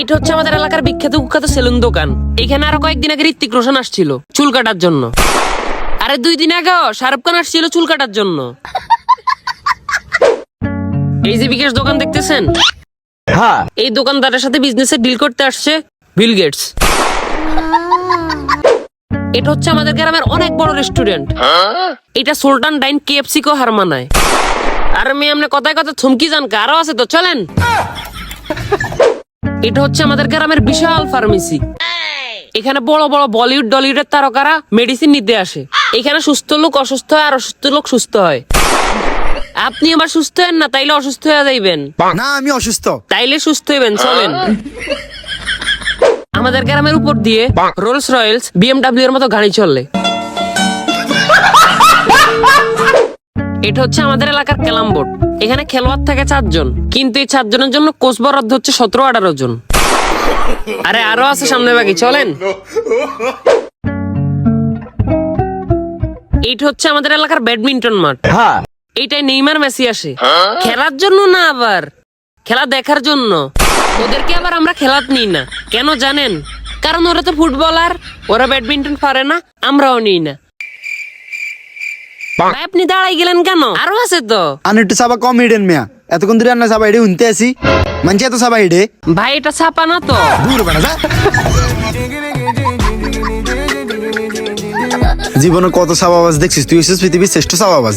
এটা হচ্ছে আমাদের এলাকার বিখ্যাত কুখ্যাত সেলুন দোকান। এখানে আরো কয়েকদিন আগে ঋত্বিক রোশন আসছিল চুল কাটার জন্য। আরে 2 দিন আগেও শাহরুখ খান আসছিল চুল কাটার জন্য। এই যে বিকাশ দোকান দেখতেছেন, হ্যাঁ এই দোকানদারের সাথে বিজনেসে ডিল করতে আসছে বিল গেটস। এটা হচ্ছে আমাদের গ্রামের অনেক বড় রেস্টুরেন্ট। এটা সুলতান ডাইন কেএফসি কো হার মানায়। আর মেয়ে আপনি কথায় কথা থমকি যান, আরো আছে তো চলেন। এটা হচ্ছে আমাদের গ্রামের বিশাল ফার্মেসি। এখানে বড় বড় বলিউড ডলিউডের তারকারা মেডিসিন নিতে আসে। এখানে সুস্থ লোক অসুস্থ হয় আর অসুস্থ লোক সুস্থ হয়। আপনি আবার সুস্থ হেন না, তাইলে অসুস্থ হয়ে যাইবেন। না আমি অসুস্থ। তাইলে সুস্থ হইবেন, চলেন। আমাদের গ্রামের উপর দিয়ে রোলস রয়েলস বিএমডব্লিউ এর মতো গাড়ি চলে। এটা হচ্ছে আমাদের এলাকার ক্যালাম বোর্ড। এখানে খেলোয়াড় থাকে 4 জন, কিন্তু এই 4 জনের জন্য কোচ বরাদ্দ হচ্ছে 17-18 জন। আরে আরো আছে সামনে, বাকি চলেন। এইটা হচ্ছে আমাদের এলাকার ব্যাডমিন্টন মাঠ। হ্যাঁ এইটাই নেইমার মেসি আসে খেলার জন্য না, আবার খেলা দেখার জন্য। ওদেরকে আবার আমরা খেলাত নিই না, কেন জানেন? কারণ ওরা তো ফুটবলার, ওরা ব্যাডমিন্টন পারে না, আমরাও নিই না। ভাই আপনি দাঁড়াই গেলেন কেন? আরো আছে তো। আন একটু সাবা কম হিডেন মিয়া, এতক্ষণ ধরে আন্না সাবা হিডে শুনতে আসি, মানছি এত সাবা হিডে ভাই এটা ছাপা না তো। দূর বেড়া যা। জীবনে কত সাবাবাজ দেখছিস, তুই হচ্ছিস পৃথিবীর শ্রেষ্ঠ সাবাবাজ।